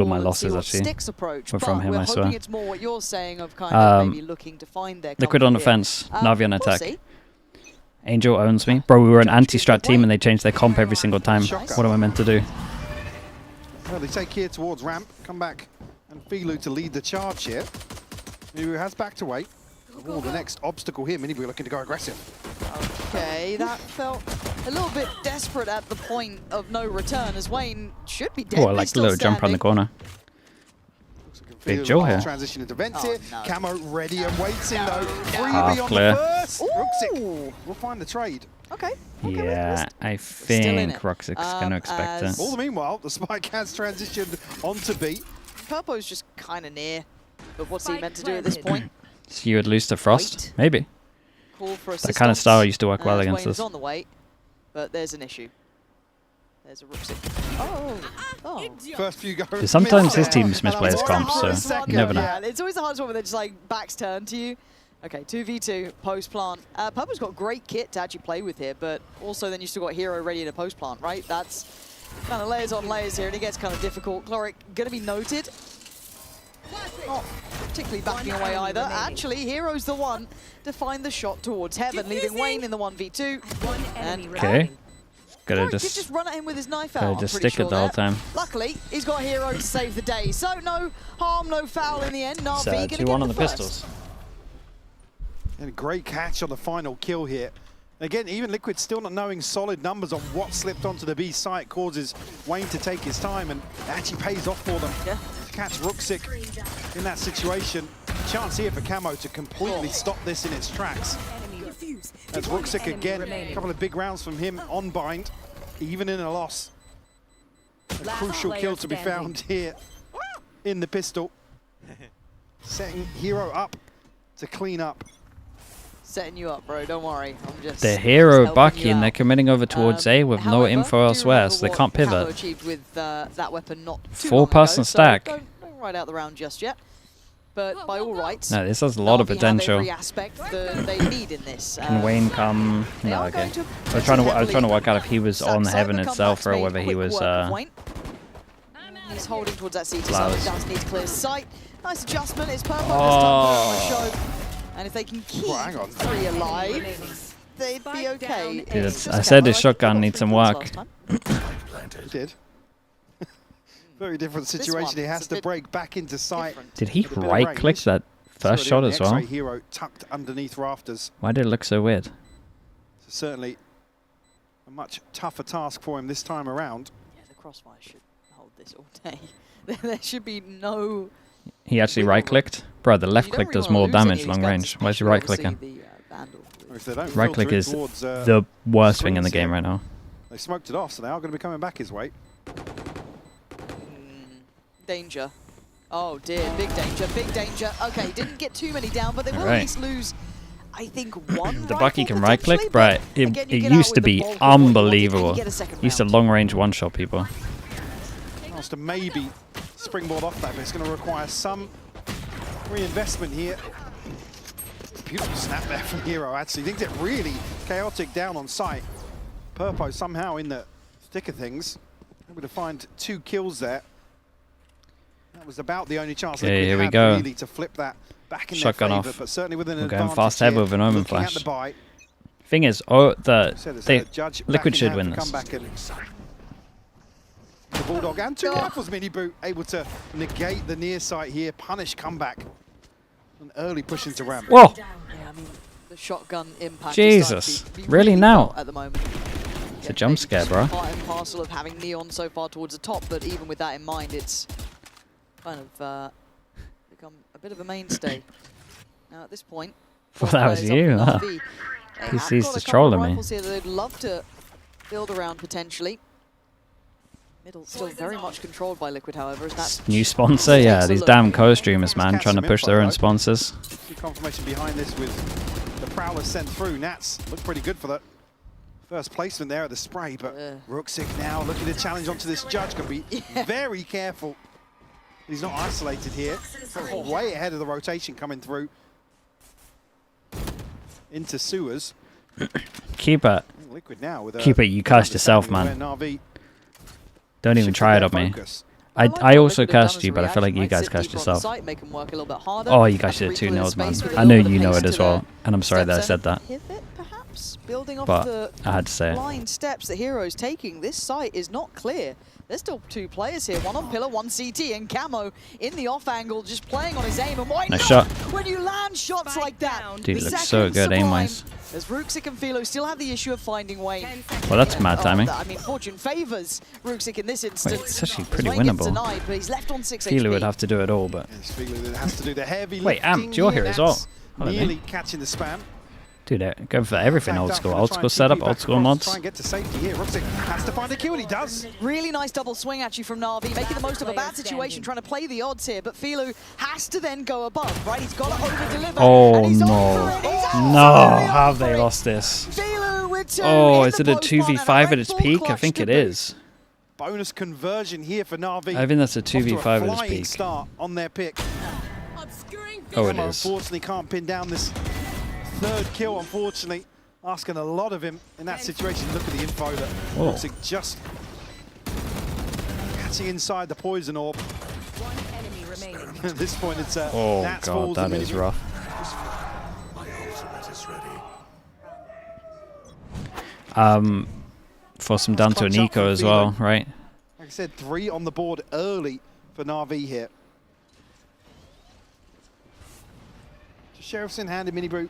All my losses actually approach, were from him, I swear. It's more what you're saying of kind of maybe looking to find their Liquid on here. defense, Navi on attack. Angel owns me. Bro, we were an anti-strat team and they changed their comp every single time. What am I meant to do? Well, they take here towards ramp, come back, and Filu to lead the charge here. Mibu has backed away. Oh, the next obstacle here, Minibu looking to go aggressive. Okay, that felt a little bit desperate at the point of no return, as Wayne should be dead. Oh, I like the little jump around the corner. Big Joe here. Transition into VINCERE. No. Camo ready and waiting though. Half clear. Ruxic will find the trade. Okay. Yeah, I think Ruxic's going to expect it. All the meanwhile, the spike has transitioned onto B. Purpo's just kind of near, but what's he meant to do at this point? So you would lose to Frost? Maybe. Call for that kind of style used to work well against us. On the way, but there's an issue. There's a Ruxic. Oh. First few goes. Sometimes his teams misplay his comps, so you never know. Yeah, it's always the hardest one when they're just like backs turn to you. Okay, 2v2, post plant. Purpo's got great kit to actually play with here, but also then you still got Hero ready in a post plant, right? That's kind of layers on layers here, and it gets kind of difficult. Chloric gonna be noted. Not particularly backing away either. Actually, Hero's the one to find the shot towards Heaven, leaving Wayne in the 1v2. And okay. Gotta just run at him with his knife out. Just stick it the whole time. Luckily, he's got Hero to save the day. So no harm, no foul in the end. NAVI gonna get 2-1 on the first. pistols. And a great catch on the final kill here. Again, even Liquid still not knowing solid numbers on what slipped onto the B site causes Wayne to take his time, and it actually pays off for them. Yeah. To catch Ruxic in that situation. Chance here for Camo to completely stop this in its tracks. That's Ruxic again. A couple of big rounds from him on bind, even in a loss. A crucial kill to be found here in the pistol. Setting Hero up to clean up. Setting you up, bro. Don't worry. I'm just. The Hero Bucky and they're committing over towards A with no info elsewhere, so they can't pivot. Achieved with that weapon not too 4-person stack. So don't write out the round just yet. But by all rights, no, this has a lot of potential. Every aspect that they need in this. Can Wayne come? No, okay. I was trying to work out if he was on Heaven itself or whether he was. He's holding towards that CT side. He does need to clear sight. Nice adjustment. It's Purple this time for a show. And if they can keep 3 alive, they'd be okay. Dude, I said his shotgun needs some work. He did. Very different situation. He has to break back into sight. Did he right-click that first shot as well? Hero tucked underneath rafters. Why did it look so weird? So certainly a much tougher task for him this time around. Yeah, the crossfire should hold this all day. There should be no... He actually right-clicked? Bro, the left click does more damage long range. Why is he right-clicking? Right-click is the worst thing in the game right now. They smoked it off, so they are going to be coming back his way. Danger. Oh dear, big danger, big danger. Okay, didn't get too many down, but they will at least lose, I think, one. The Bucky can right-click, but it used to be unbelievable. Used to long-range one-shot people. Wants to maybe springboard off that, but it's going to require some reinvestment here. Beautiful snap there from Hero, actually. Things get really chaotic down on site. Purpo somehow in the thick of things. Able to find 2 kills there. That was about the only chance they here we had go. Really to flip that back in Shotgun their favor, off. but certainly with an We're advantage going fast head with an Omen Flash. Thing is, Liquid should win this. The Bulldog and 2 rifles, Mini Boot able to negate the near sight here, punish comeback. An early push into ramp. Whoa! Yeah, I mean, the shotgun impact Jesus, be really now? At the moment. It's a jump scare, bro. Part and parcel of having Neon so far towards the top, but even with that in mind, it's kind of become a bit of a mainstay. Now at this point, Well, that was you, huh? He's just trolling me. Here that they'd love to build around potentially. Middle still very much controlled by Liquid, however. Is that new sponsor? Yeah, these damn co-streamers, man, trying to push their own sponsors. Confirmation behind this with the Prowler sent through. Nats looked pretty good for that first placement there at the spray, but Ruxic now looking to challenge onto this judge. Can be very careful. He's not isolated here. Way ahead of the rotation coming through into sewers. Keep it. Liquid now with Keep it. You cursed yourself, man. Don't even try it on me. I also cursed you, but I feel like you guys cursed yourself. Oh, you guys did it 2-0, man. I know you know it as well, and I'm sorry that I said that. But I had to say it. Blind steps that Hero's taking. This site is not clear. There's still 2 players here, one on pillar, one CT, and Camo in the off angle, just playing on his aim. And why nice not? shot. When you land shots like that, dude, looks so good aim-wise. As Ruxic and Philo still have the issue of finding Wayne. Well, that's mad timing. I mean, fortune favors Ruxic in this instance. Wait, it's actually pretty winnable. Denied, but he's left on 6 Philo would have to do it all, but... Yes, Philo has to do the heavy wait, Amp, you're here as well. Nearly catching the spam. Dude, going for everything old school setup, old school mods. Try and get to safety here. Ruxic has to find a kill, and he does. Really nice double swing actually from Na'Vi, making the most of a bad situation, trying to play the odds here. But Philo has to then go above, right? He's got to over-deliver. Oh no! No, how have they lost this? Oh, is it a 2v5 at its peak? I think it is. Bonus conversion here for Na'Vi. I think that's a 2v5 at its peak. Start on their pick. Oh, it is. Unfortunately, can't pin down this 3rd kill, unfortunately. Asking a lot of him in that situation. Look at the info that Ruxic just catching inside the poison orb. One enemy remaining. At this point, it's oh Nats god, that is rough. My ultimate is ready. Force him down to an eco as well, right? Like I said, 3 on the board early for Na'Vi here. Sheriff's in hand in Minibrew.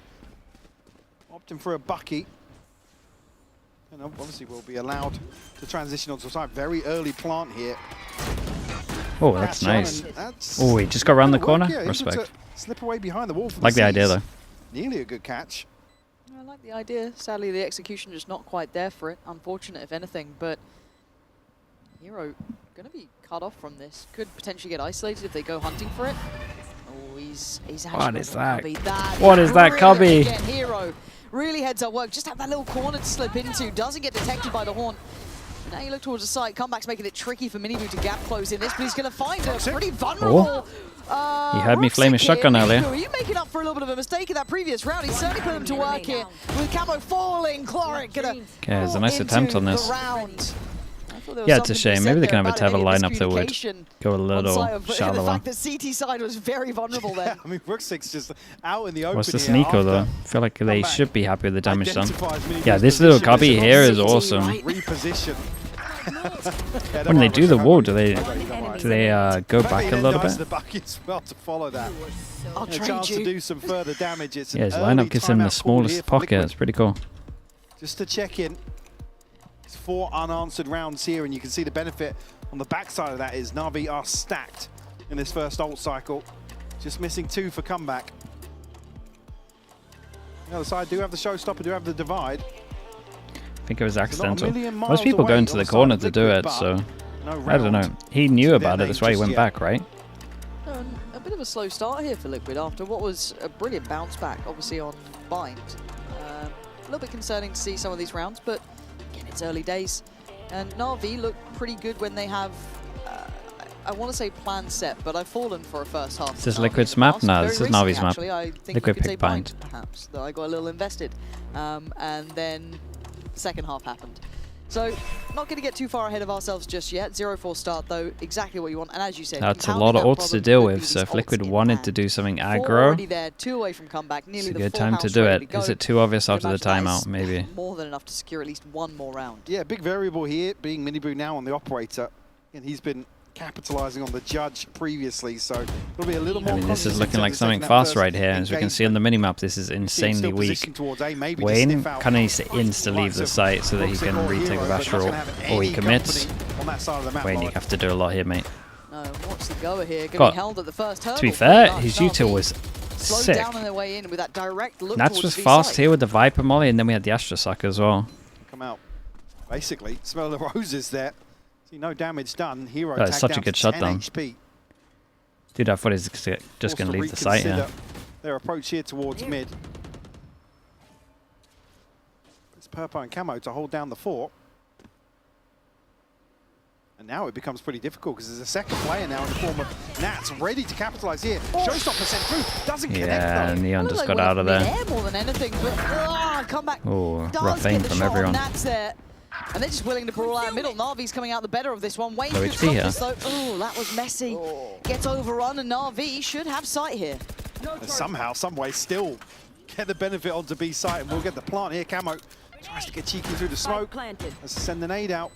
Opting for a Bucky. And obviously will be allowed to transition onto a side. Very early plant here. Oh, that's nice. Oh, he just got around the corner? Yeah, respect. Slip away behind the wall. Like the idea though. Nearly a good catch. I like the idea. Sadly, the execution just not quite there for it. Unfortunate, if anything. But Hero going to be cut off from this. Could potentially get isolated if they go hunting for it. Oh, he's what is that? That what is that, Cubby? Again, Hero really heads up work. Just have that little corner to slip into. Doesn't get detected by the horn. Now you look towards the side. Comeback's making it tricky for Miniboo to gap close in this, but he's going to find a pretty vulnerable. Oh. He had me flame his shotgun earlier. Are you making up for a little bit of a mistake in that previous round? He's certainly put him to work here with Camo falling. Chloric gonna. Okay, there's a nice attempt on this. Yeah, it's a shame. Maybe they can have a Teva lineup that would go a little shallower. The fact that CT side was very vulnerable there. I mean, Ruxic's just out in the open. What's the Sneeko though? I feel like they should be happy with the damage done. Yeah, this little cubby here is awesome. Reposition. When they do the wall, do they go back a little bit? The bucket as well to follow that. I'll a chance to do some further damage. It's yeah, his lineup gets in the smallest pocket. It's pretty cool. Just to check in. 4 unanswered rounds here, and you can see the benefit on the backside of that is Na'Vi are stacked in this first ult cycle. Just missing 2 for comeback. The other side do have the showstopper, do have the divide. I think it was accidental. Most people go into the corner to do it, so I don't know. He knew about it, that's why he went back, right? A bit of a slow start here for Liquid after what was a brilliant bounce back, obviously on Bind. A little bit concerning to see some of these rounds, but again, it's early days. And Na'Vi look pretty good when they have, I want to say plan set, but I've fallen for a first half. Is this Liquid's map? No, this is Navi's map. I think Liquid you could say Bind. Perhaps, that I got a little invested. And then the second half happened. So, not going to get too far ahead of ourselves just yet. 0-4 start, though, exactly what you want. And as you said, that's a lot of ults to deal with, so if Liquid wanted to do something aggro, there, 2 away from comeback, it's a good time to do it. Is it too obvious after the timeout? Maybe. More than enough to secure at least 1 more round. Yeah, big variable here, being Miniboo now on the operator. And he's been capitalizing on the judge previously, so it'll be a little more. I mean, this is looking like something fast right here. As we can see on the minimap, this is insanely weak. Wayne kind of needs to insta-leave the site so that he can retake the Astral, or he commits. Wayne, you have to do a lot here, mate. No, what's the goer here? Going to be held at the first hurdle. To be fair, his util was sick. Down on their way in with that direct look Nats was fast here with the Viper Molly, and then we had the Astra Sucker as well. Come out, basically, smell the roses there. See, no damage done. Hero that's such a good shutdown. Dude, I thought he was just going to leave the site here. Their approach here towards mid. It's Purpo and Camo to hold down the fort. And now it becomes pretty difficult because there's a second player now in the form of Nats ready to capitalize here. Showstopper sent through, doesn't connect though. Yeah, Neon just got out of there. More than anything, but, come back. Oh, rough aim from everyone. Nats there. And they're just willing to brawl out middle. Na'Vi's coming out the better of this one. Wayne Low could HP stop here. this though. Oh, that was messy. Gets overrun, and Na'Vi should have sight here. Somehow, some way, still get the benefit onto B site, and we'll get the plant here. Camo tries to get cheeky through the smoke. Let's send the nade out.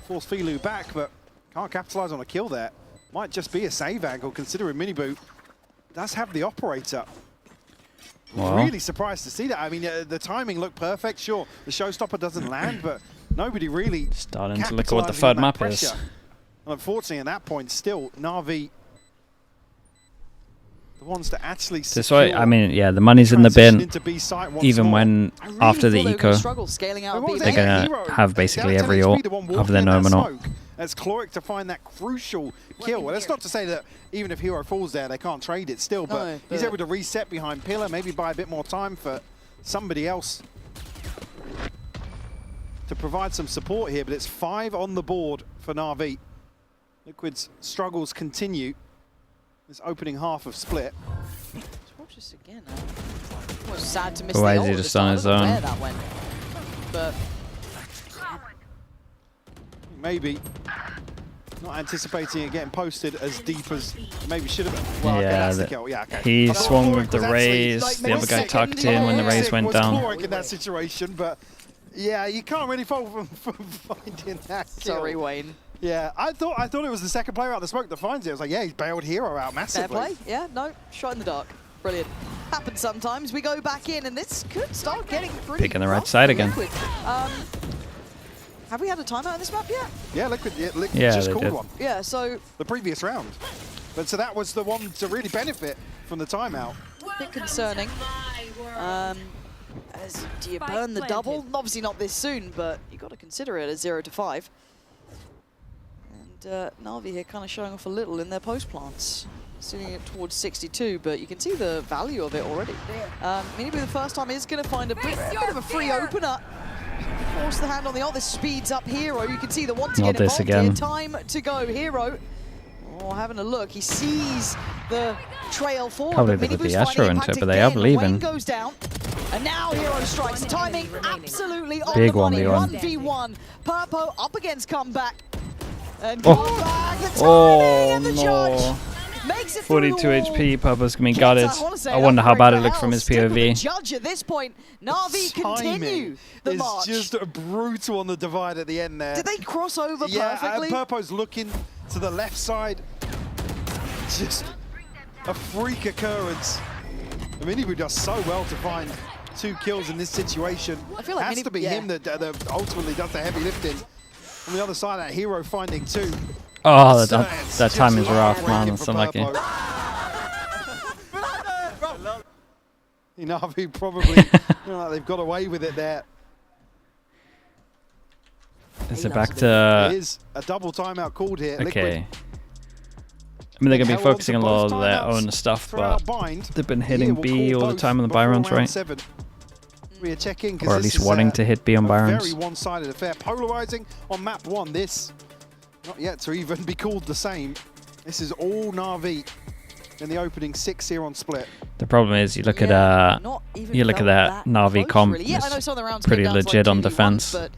Force Filu back, but can't capitalize on a kill there. Might just be a save angle, considering Miniboot does have the operator. Wow. Really surprised to see that. I mean, the timing looked perfect. Sure, the showstopper doesn't land, but nobody really Starting to look at what the capitalising third on that map pressure. is. And unfortunately, at that point, still Na'Vi, the ones to actually This secure way, I mean, yeah, the money's in the transition bin. into B site once Even more. when I really after the thought they were eco, gonna struggle scaling out And what was they're it? gonna Hero, have basically down 10 every HP, ult the one other walking than in that Nominal. smoke. As Chloric to find that crucial kill. Well, that's not to say that even if Hero falls there, they can't trade it still, but No, he's but- able to reset behind Pillar, maybe buy a bit more time for somebody else to provide some support here, but it's 5 on the board for Na'Vi. Liquid's struggles continue. This opening half of Split. Watch this again. It was sad to miss Why the is he ult just this time. on I his don't know own? where that went. But Maybe not anticipating it getting posted as deep as maybe should have. Well, okay, Yeah, that's the that- kill. Yeah, okay. he I thought swung Chloric with the was actually, raise, like, the other guy maybe tucked second. in when the raise Sick went was down. Chloric in that situation, but yeah, you can't really fault from finding that kill. sorry, Wayne. Yeah, I thought it was the second player out of the smoke that finds it. I was like, yeah, he's bailed Hero out Fair massively. play. Yeah, no, shot in the dark. Brilliant. Happens sometimes. We go back in, and this could start getting pretty Picking the right rough side for again. Liquid. Have we had a timeout in this map yet? Yeah, Liquid Yeah, just they called did. one Yeah, so the previous round. But so that was the one to really benefit from the timeout. a bit concerning. Do you burn the double? Obviously not this soon, but you got to consider it at 0 to 5. And Na'Vi here kind of showing off a little in their post plants. Sitting it towards 62, but you can see the value of it already. Maybe the first time is going to find a bit of a free opener. Force the hand on the ult. This speeds up Hero. You can see the want to Not get this involved here. again. Time to go. Hero. Oh, having a look. He sees the trail forward. Probably but they put the Minibu's Astro finding into it, impact but they are again. believing. Wayne goes down. And now Hero strikes. Timing absolutely on Big the money. 1v1. 1v1. Purpo up against comeback. And Oh. comeback. The timing Oh, and the no. judge makes it 42 through all. HP, Purple's gonna be gutted. say I wonder how upgrade bad it the looked from hell. his Stick with the POV. judge at this point. Na'Vi continue the is march. just brutal on the divide at the end there. Did they cross over perfectly? Yeah, Purpo's looking to the left side. Just a freak occurrence. I mean, he does so well to find 2 kills in this situation. I feel like has to be him that ultimately does the heavy lifting. On the other side, that Hero finding 2. Oh, So that it's that timing's just rough, man. heartbreaking It's for unlucky. Purpo. Navi probably, they've got away with it there. Is it back It to... is a double timeout called here. Okay. Liquid I mean, they're going to be held on focusing to a lot both of their timeouts own stuff, throughout but bind. they've been Here hitting we'll B call all the both time on the buy before rounds, round right? 7. We are checking, 'cause Or at this least is, wanting to hit B on a buy very rounds. one-sided affair. Polarizing on map 1. This, not yet to even be called the same. This is all Na'Vi in the opening 6 here on Split. The problem is, you look at not even you look at felt that Na'Vi close, comp, really. Yeah, I it's know some of the rounds pretty came down to, legit like, on 2v1s, defense. but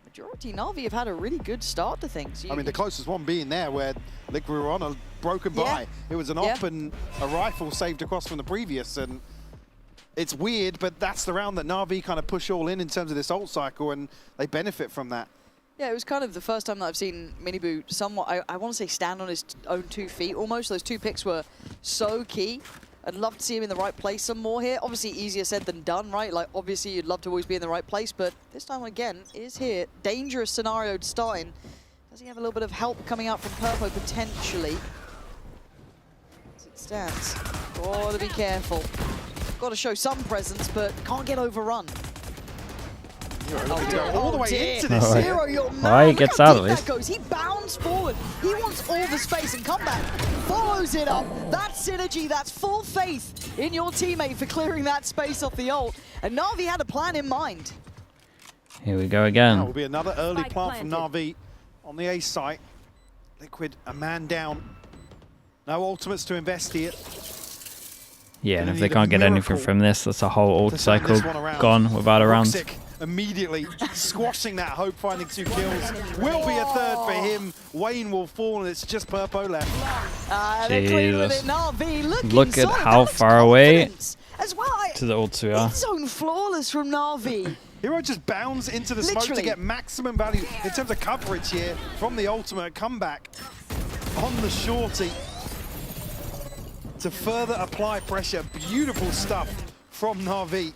majority Na'Vi have had a really good start to things. I mean, the closest one being there where Liquid were on a broken Yeah. buy. It was an Yeah. op and a rifle saved across from the previous, and it's weird, but that's the round that Na'Vi kind of push all in terms of this ult cycle, and they benefit from that. Yeah, it was kind of the first time that I've seen Minibu somewhat, I want to say, stand on his own 2 feet almost. Those 2 picks were so key. I'd love to see him in the right place some more here. Obviously, easier said than done, right? Like, obviously, you'd love to always be in the right place, but this time, again, is here. Dangerous scenario to start in. Does he have a little bit of help coming out from Purpo, potentially? As it stands. Gotta be careful. Got to show some presence, but can't get overrun. All the way dear. into this. Alright. Hero, your man. Well, he Look gets how out deep at least. that goes. He bounds forward. He wants all the space and comeback. Follows it up. That's synergy. That's full faith in your teammate for clearing that space off the ult. And Na'Vi had a plan in mind. Here we go That again. will be another early Spike plant from planted. Na'Vi on the A site. Liquid, a man down. No ultimates to invest here. Yeah, and Gonna if they need a can't get anything miracle from this, that's a whole to old turn cycle this one around. gone without a round. Ruxic immediately squashing that hope, finding 2 kills. Will be a 3rd for him. Wayne will fall, and it's just Purpo left. They're clean with it. NAVI looking Look at solid. how That far looks away confidence as well. to the ult we are. Zone flawless from NAVI. Hero just bounds into the smoke to get maximum value in terms of coverage here from the ultimate comeback on the shorty to further apply pressure. Beautiful stuff from NAVI.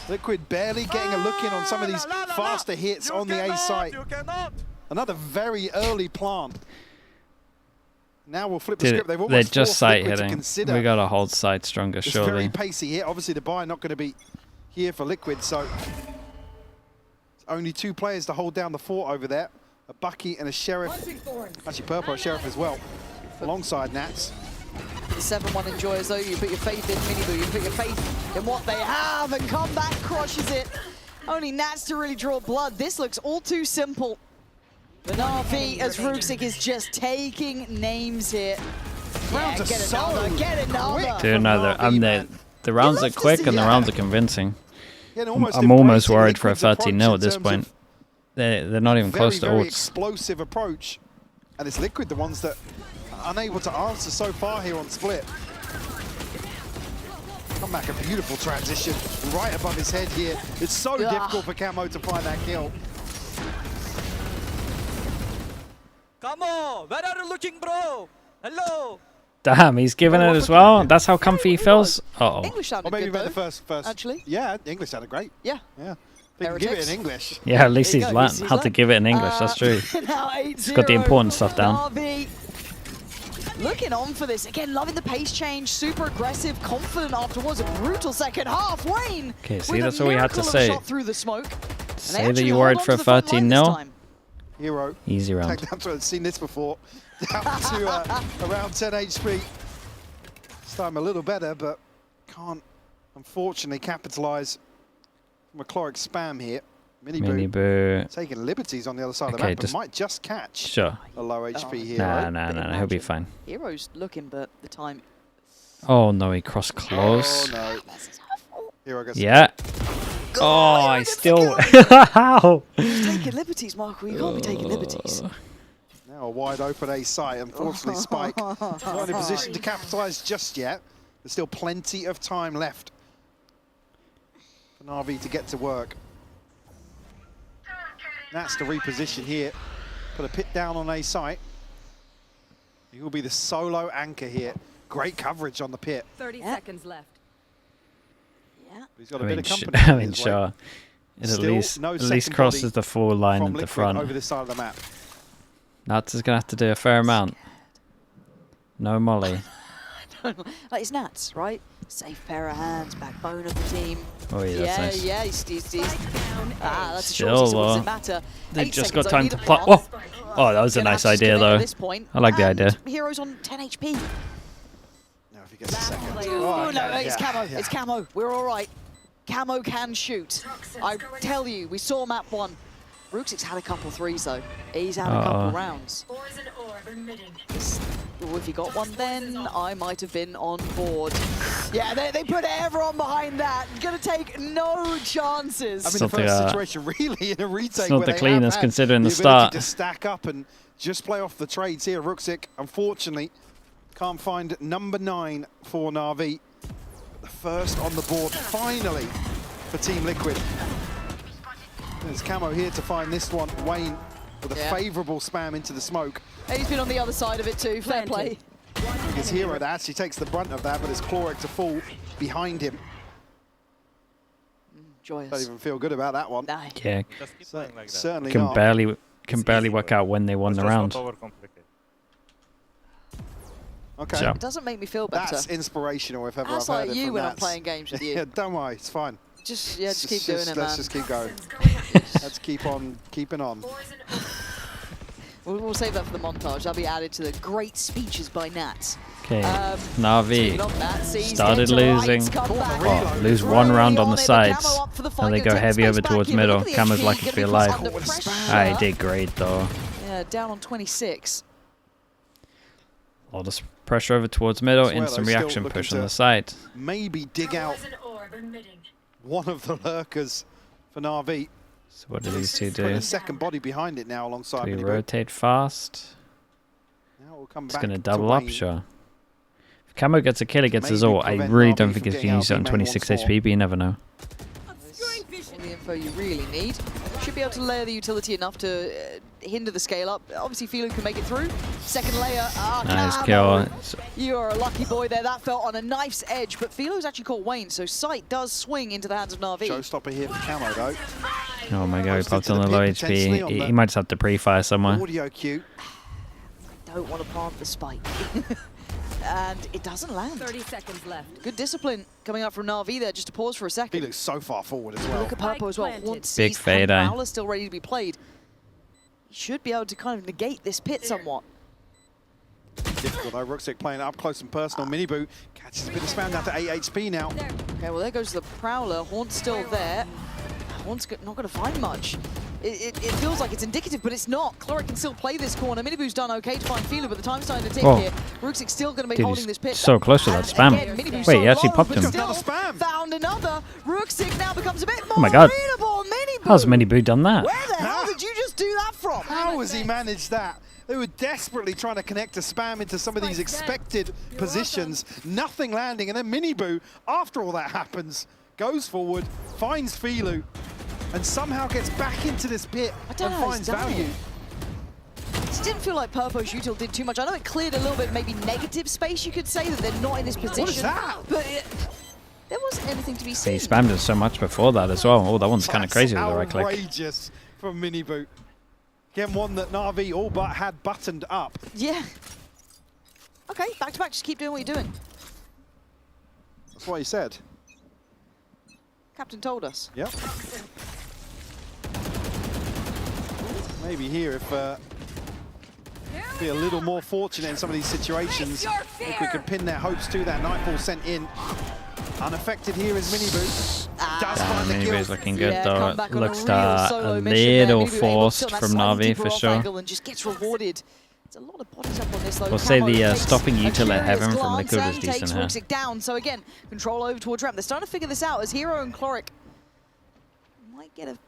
Liquid barely getting a look in on some of these faster hits on the A site. Another very early plant. Now we'll flip the script. They've almost they're just site Liquid hitting. We got to hold site stronger, it's surely. very pacey here. Obviously, the buy not going to be here for Liquid, so only 2 players to hold down the fort over there. A Bucky and a Sheriff. Actually, Purpo Sheriff as well, alongside Nats. The 7-1 enjoyers, though, you put your faith in Miniboo, you put your faith in what they have, and Combat crushes it. Only Nats to really draw blood. This looks all too simple. The NAVI, as Ruxic is just taking names here. Rounds are get so another, get another. Dude, no, the rounds are quick and the rounds are convincing. Yeah, I'm almost worried for a Liquid's 13-0 at this approach in point. They're not even close to very ults. explosive approach, and it's Liquid the ones that are unable to answer so far here on Split. Come back, a beautiful transition right above his head here. It's so difficult for Camo to find that kill. Camo, where are you looking, bro? Hello. Damn, he's giving it as well. That's how comfy he feels. Uh-oh. English sounded Or maybe good, the though, first. actually. Yeah, the English sounded great. Yeah. Yeah. They can give it Heretics. in English. Yeah, at least There you he's go, learned how to give it in English. That's true. Now He's got the important stuff down. NAVI looking on for this. Again, loving the pace change. Super aggressive, confident afterwards. A brutal second half. Wayne. Okay, see, with a that's all we had to miracle of a say. shot through the smoke. Say that you worried for a 13-0. Hero. Easy round. Take down to, I've seen this before. Down to around 10 HP. This time a little better, but can't, unfortunately, capitalise from a chloric spam here. Miniboo. Taking liberties on the other side of the map, but might just catch Sure. a low HP here. Nah, he'll be fine. Hero's looking, but the time. Oh no, he crossed close. Oh no. Hero gets Yeah. Oh, I still. How? Taking liberties, Marco. You can't be taking liberties. now a wide open A site. Unfortunately, Spike not in a position to capitalise just yet. There's still plenty of time left for NAVI to get to work. That's the reposition here. Put a pit down on A site. He will be the solo anchor here. Great coverage on the pit. 30 seconds left. Yeah. He's got a bit of company. I mean, sure. It at least second crosses body the full line from at the Liquid front. over this side of the map. Nats is gonna have to do a fair amount. No molly. Like it's Nats, right? Safe pair of hands, backbone of the team. Oh yeah, that's nice. Yeah, he's that's a Still, short, so what does it matter? They 8 just got seconds time to only. plot. Whoa! Oh, that was a Gonna nice have to idea disconnect though. at this point, I like the and idea. Hero's on 10 HP. Now if he gets a second. Oh, no, okay, it's yeah, Camo. yeah. It's Camo. We're all right. Camo can shoot. I tell you, we saw map 1. Ruxic's had a couple threes though. He's had a couple rounds. Well, if he got one then, I might have been on board. Yeah, they put everyone behind that. Gonna take no chances. I mean, Not the the, first situation really in a retake not where the they cleanest have had considering the ability start. to stack up and just play off the trades here. Ruxic, unfortunately, can't find number 9 for NAVI. The first on the board, finally, for Team Liquid. There's Camo here to find this one. Wayne with a favourable spam into the smoke. He's been on the other side of it too. Fair play. His hero that actually takes the brunt of that, but it's chloric to fall behind him. Joyous. Don't even feel good about that one. No. Yeah, Certainly can not. barely work out when they won the round. Okay. So. It doesn't make me feel better. That's inspirational if ever That's I've heard like it you from when I'm Nats. playing games with you. Yeah, don't worry, it's fine. Just keep doing it, man. Let's just keep going. Let's keep on keeping on. We'll save that for the montage. That'll be added to the great speeches by Nats. Okay, Speaking NAVI of Nats, he's started getting to losing. right, come back. Oh, lose one round on the sides, and they go heavy over towards middle. Camo's lucky to be alive. I did great though. Yeah, down on 26. All this pressure over towards middle, Swear instant though, still reaction looking push on to the side. Maybe dig out one of the lurkers for NAVI. So what do these two Putting do? a second body behind it now alongside Do we Mini rotate fast? Now we'll come It's back going to to double up, Wayne. sure. If Camo gets a kill against us Maybe all, I prevent really Navi don't think from it's getting going to use it out on of 26 main once HP, but you never know. All the info you really need. Should be able to layer the utility enough to hinder the scale up. Obviously, Philo can make it through. Second layer. Nice Camo. kill. You are a lucky boy there. That felt on a knife's edge, but Philo's actually caught Wayne, so sight does swing into the hands of Na'Vi. Showstopper here for Camo though. Oh my god, he Posted popped to on the the low pit, potentially on HP. the He might just have to pre-fire somewhere. Audio cue. Don't want to plant the spike. And it doesn't land. 30 seconds left. Good discipline coming up from Na'Vi there, just to pause for a He second. looks so far forward as well. Look at Purpo as well. Planted. Once Big he's fade, eh? Prowler still ready to be played. He should be able to kind of negate this pit somewhat. Difficult though. Ruxick playing up close and personal. Minibu catches a bit of spam down to 8 HP now. Okay, well there goes the Prowler. Haunt's still there. Haunt's not going to find much. It feels like it's indicative, but it's not. Cloric can still play this corner. Minibu's done okay to find Philo, but the time's starting to tick Whoa. here. Ruxick's still going to be Dude, holding he's this pit. so close to that And spam. again, Minibu's Wait, so he actually low, popped but him. still Another spam. found another. Ruxick now becomes a bit more Oh my god. readable. Minibu. How's Minibu done that? Where the hell did you just do that from? How has he managed that? They were desperately trying to connect a spam into some of these expected positions. Nothing landing, and then Minibu, after all that happens, goes forward, finds Philo, and somehow gets back into this pit I don't and know how finds he's done value. It didn't feel like Purpo's util did too much. I know it cleared a little bit, maybe negative space, you could say, that they're not in this position. What is that? But there wasn't anything to be He seen. spammed it so much before that as well. Oh, that one's kind of That's crazy with the right click. outrageous from Minibu. Again, one that Na'Vi all but had buttoned up. Yeah. Okay, back to back, just keep doing what you're doing. That's what he said. Captain told us. Yep. Maybe here if be a little more fortunate in some of these situations. If we could pin their hopes to that. Nightfall sent in. Unaffected here is Minibu. Does find the Minibu's kill. looking good Yeah, though. come back It on a looks real solo a mission there. little Maybe able to forced sit on that from slightly Navi deeper for off sure. angle and just gets rewarded. There's a lot of bodies up on this though. We'll say Camo the takes stopping a util at curious Heaven from glance Liquid was and takes decent here. Ruxick down. So again, control over towards ramp. They're starting to figure this out as Hero and Cloric might get a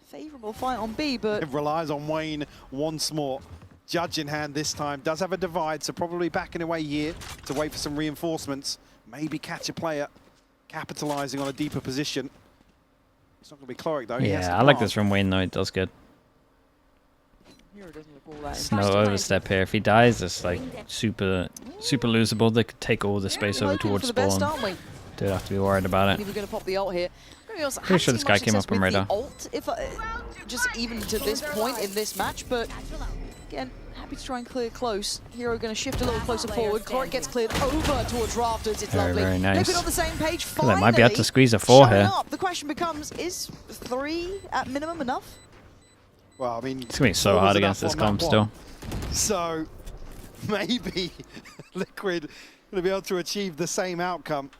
favourable fight on B, but It relies on Wayne once more. Judge in hand this time. Does have a divide, so probably backing away here to wait for some reinforcements. Maybe catch a player capitalizing on a deeper position. It's not going to be Cloric though. He has Yeah, to I like plant. this from Wayne though. It does good. Hero doesn't look all that There's no overstep here. If he dies, it's like super losable. They could take all the space over hoping towards for the best, spawn. aren't we? Don't have to be worried about it. We're going to pop the ult here. Pretty sure this guy came up on radar. Ult, if just even to this point in this match, but again, happy to try and clear close. Hero going to shift a little closer forward. Cloric gets cleared over towards rafters. It's Very, lovely. very nice. Liquid on the same page. Well, Finally, they might be able to squeeze a 4 showing here. up. The question becomes: is 3 at minimum enough? Well, I mean, It's gonna be so 4 was hard enough against this on comp that still. one. So maybe Liquid going to be able to achieve the same outcome.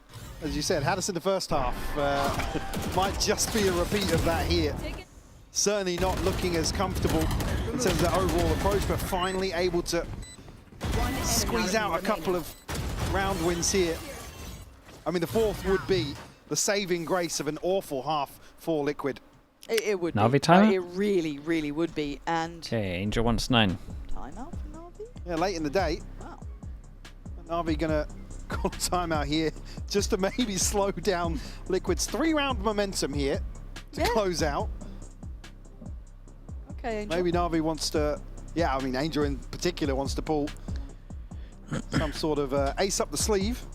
As you said, had us in the first half. Might just be a repeat of that here. Certainly not looking as comfortable in terms of the overall approach, but finally able to squeeze out a couple of round wins here. I mean, the fourth would be the saving grace of an awful half for Liquid. It would Navi be. timer? It really, really would be. And Okay, Angel wants 9. timeout for Navi? Yeah, late in the day. Wow. Navi gonna call timeout here just to maybe slow down Liquid's 3-round momentum here to Yeah. close out. Okay, Angel. Maybe Navi wants to, yeah, I mean, Angel in particular wants to pull some sort of ace up the sleeve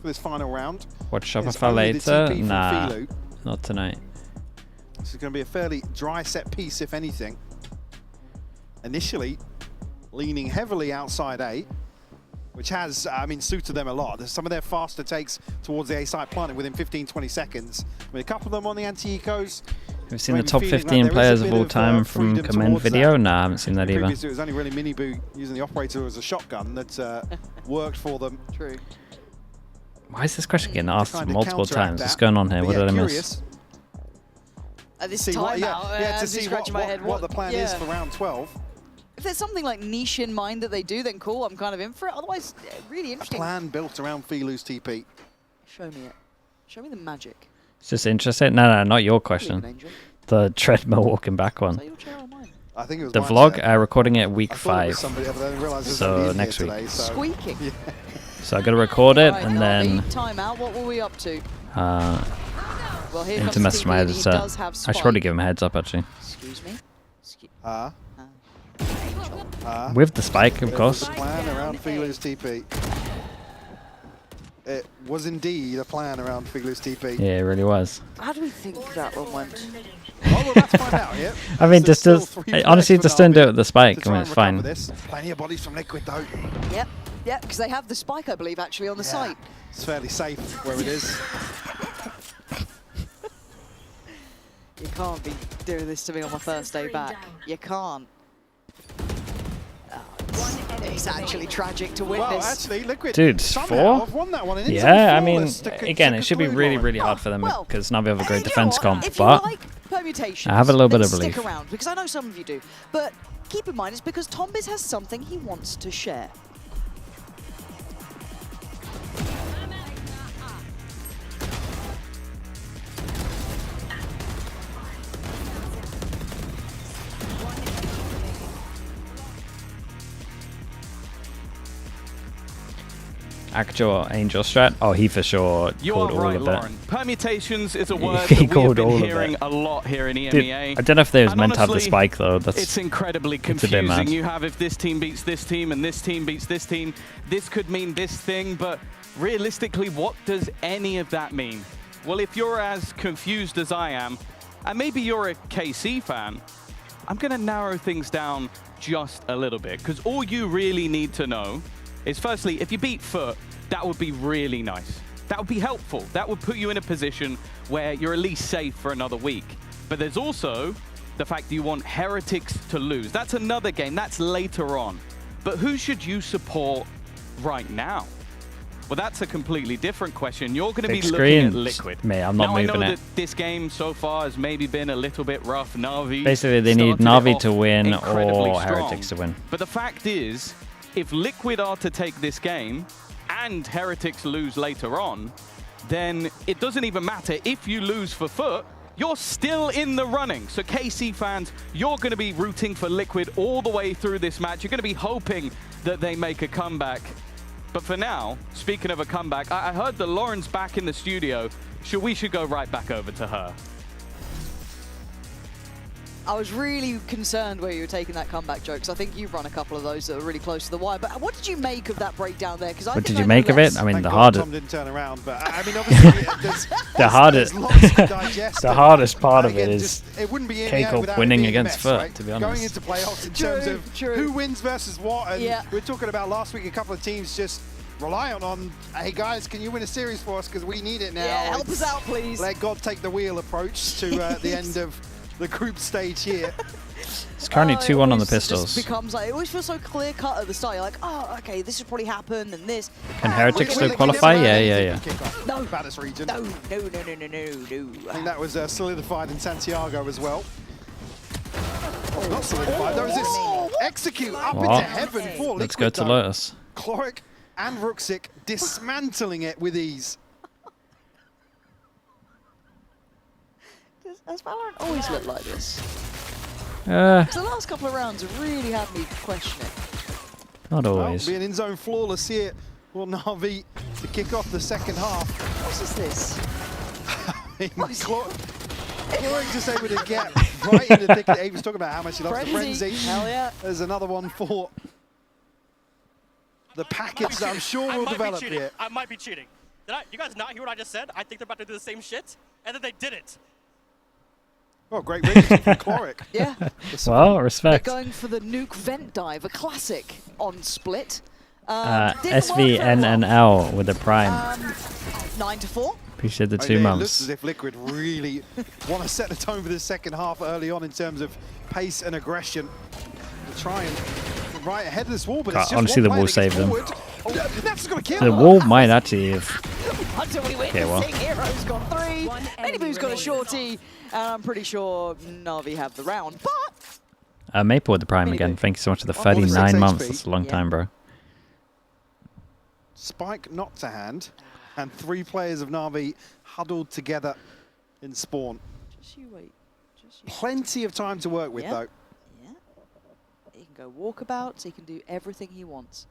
for this final round. Watch It's Shopify only the later? TP from Nah, Philo. not tonight. This is going to be a fairly dry set piece, if anything. Initially, leaning heavily outside A, which has, I mean, suited them a lot. There's some of their faster takes towards the A side planting within 15-20 seconds. I mean, a couple of them on the anti-ecos. Have you seen the Maybe top feeling like 15 there is a players bit of all of, time from freedom Commend towards video? that. Nah, I haven't seen that either. Previously, it was only really Minibu using the operator as a shotgun that worked for them. True. Why is this question getting asked Kind of multiple counteract times? that. What's going on here? But What yeah, did I miss? curious. At this See timeout, what, yeah, to as we see scratch what, my what, head, what the plan is yeah. for round 12. If there's something like niche in mind that they do, then cool, I'm kind of in for it. Otherwise, really A interesting. plan built around Philu's TP. Show me it. Show me the magic. It's just interesting. No, not your question. Angel. The treadmill walking back Is one. that your chair or mine? I think it was The mine, vlog, Seth. recording it week I thought it was 5. somebody, but I didn't realise it was So somebody in next here week. today, so. Squeaking. Yeah. So I got to record it Right, and Navi, then timeout. What were we up to? Well, here into comes message my TV, and he editor. does have I spike. should probably give him a heads up actually. Excuse me. With the spike, of There course. was a plan around Filu's TP. It was indeed a plan around Filu's TP. Yeah, it really was. How do we think that one went? Well, we're about to find out, yeah. I mean, There's just still does. 3 players Honestly, for just don't do it Navi with the to spike. I try mean, and it's fine. recover this. Plenty of bodies from Liquid, though. Yep. Yep, because they have the spike, I believe, actually on the site. It's fairly safe where it is. You can't be doing this to me on my first day back. You can't. It's actually tragic to witness. Well, actually, Liquid Dude, somehow 4? have won that one. And it's Yeah, I mean, flawless to again, it should be conclude, really, Lauren. really hard for them Well, because Navi have a great you know defense what? comp. If you But like permutations, I have a little bit then of belief. stick around, because I know some of you do. But keep in mind, it's because Tombiz has something he wants to share. actual Angel strat, oh, he for sure You called are all right, of Lauren. it. Permutations is a He word that we have called been all of hearing it. a lot here in EMEA. Dude, I don't know if they was And meant to have the honestly, spike though. That's It's incredibly a bit confusing. mad. You have if this team beats this team and this team beats this team, this could mean this thing, but realistically, what does any of that mean? Well, if you're as confused as I am, and maybe you're a KC fan, I'm going to narrow things down just a little bit, because all you really need to know is, firstly, if you beat Foot, that would be really nice. That would be helpful. That would put you in a position where you're at least safe for another week. But there's also the fact that you want Heretics to lose. That's another game. That's later on. But who should you support right now? Well, that's a completely different question. You're going to be Big looking at screen. Liquid. Mate, I'm not now, I moving know it. that this game so far has maybe been a little bit rough. Navi Basically, they need started it Navi off to win incredibly or strong. Heretics to win. But the fact is, if Liquid are to take this game and Heretics lose later on, then it doesn't even matter if you lose for Foot, you're still in the running. So KC fans, you're going to be rooting for Liquid all the way through this match. You're going to be hoping that they make a comeback. But for now, speaking of a comeback, I heard that Lauren's back in the studio. We should go right back over to her. I was really concerned where you were taking that comeback joke, because I think you've run a couple of those that are really close to the wire. But what did you make of that breakdown there? Because What did you make of it? I mean, Thank the God hardest, Tom didn't turn around, but I mean, obviously, the hardest, there's lots to digest. the and hardest part of again, it just, is it wouldn't be Cake EMEA Up without winning it being against a mess, Foot, right? to be Going honest. into playoffs in True, terms of true. who wins versus what, and Yeah. we were talking about last week a couple of teams just reliant on, hey guys, can you win a series for us because we need it now. Yeah, help It's us out, please. Let God take the wheel approach to the end of the group stage here. It's currently It 2-1 on the always just pistols. becomes like, it always feels so clear cut at the start. You're like, oh, okay, this will probably happen, and this. Can Ah, Heretics wait, still wait, qualify? wait, Yeah, wait, yeah, wait, yeah. Kickoff. No. Baddest region. No. I think that was solidified in Santiago as well. Oh, not solidified. There was this execute up into What? heaven for Let's go Liquid, to though. Lotus. Chloric and Ruxic dismantling it with ease. Has Valorant always looked like this? 'Cause the last couple of rounds have really had me questioning. Not Well, always. being in zone flawless here for Navi to kick off the second half. What is this? Chloric just able to get right in the thick of it. He was talking about how much he loves the frenzy. Hell yeah. There's another one for the package that I'm sure will develop here. I might be cheating. You guys not hear what I just said? I think they're about to do the same shit, and then they did it. Oh, great reading from Chloric. Yeah. Well, They're respect. going for the nuke vent dive, a classic on split. Didn't work very SVNNL with the prime. well. 9-4. Appreciate the I 2 mean, it looks months. as if Liquid really want to set the tone for this second half early on in terms of pace and aggression. To try and get right ahead of this wall, but it's just Honestly, one the player wall that gets saved them. forward. Oh, that's going to kill The him. wall might actually have. Until we win Okay, this well. thing, Hero's got 3. One Many enemy Boo's got a remaining. shorty, and I'm pretty sure Navi have the round. But Maple with the prime Mini again. boo. Thank you so much for the One more 39 6 months. HP. That's a long Yeah. time, bro. Spike not to hand, and 3 players of Navi huddled together in spawn. Just you wait. Just you Plenty of time to work with, though. Yeah. He can go walkabouts. He can do everything he wants.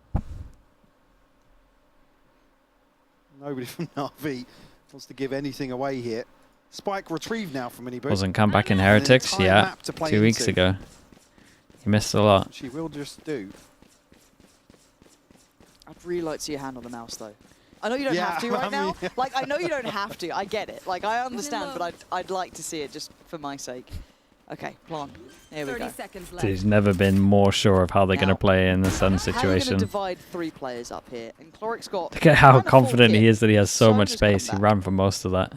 Nobody from NAVI wants to give anything away here. Spike retrieved now from Miniboo. Wasn't come back in Heretics, yeah, 2 weeks ago. He missed a lot. She will just do. I'd really like to see your hand on the mouse, though. I know you don't have to right now. Like, I know you don't have to. I get it. Like, I understand, but I'd like to see it just for my sake. Okay, plan. Here we go. 30 seconds left. He's never been more sure of how they're going to play in the Sun How are you situation. going to divide 3 players up here? And Cloric's got... Look at how kind of confident full he kit. is that he has so much just come space. He back. ran for most of that.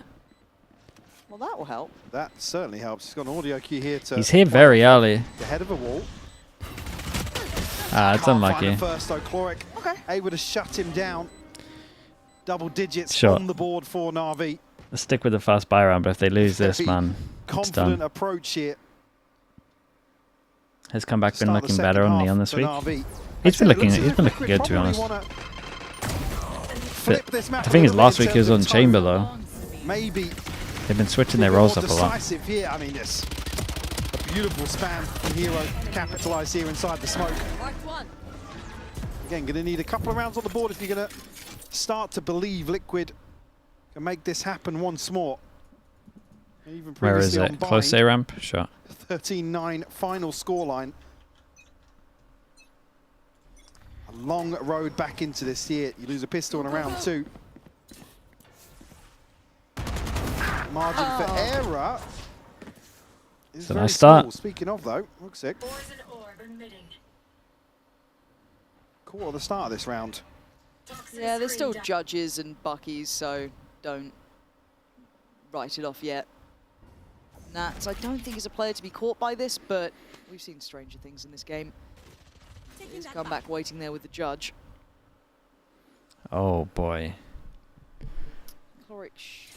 Well, that will help. That certainly helps. He's got an audio cue here to... He's here very early. The head of a wall. Ah, it's Can't unlucky. find the first, though. Cloric Okay. able to shut him down. Double digits Sure. on the board for NAVI. Let's stick with the fast buy round, but if they lose this, Very man, it's confident done. approach here. His comeback been Start the looking second better on half Neon this for week. NAVI. He's been looking, Looks as he's if been looking Liquid good, to be probably honest. wanna flip this map The a thing is, little last bit in week he was on terms of Chamber tone. though. Maybe They've been switching their bit roles more up a lot. decisive here. I mean, it's a beautiful span from Hero to capitalise here inside the smoke. Marked one. Again, going to need a couple of rounds on the board if you're going to start to believe Liquid can make this happen once more. Even Where is previously it? on Close Bind, A ramp? Sure. 13-9 final scoreline. A long road back into this here. You lose a pistol in round 2. Margin for error is It's a very nice start. small. Speaking of, though, looks sick. Poison orb emitting. Cool at the start of this round. Yeah, there's still judges and Buckies, so don't write it off yet. Nats, I don't think he's a player to be caught by this, but we've seen stranger things in this game. He's come back waiting there with the judge. Oh boy. Cloric.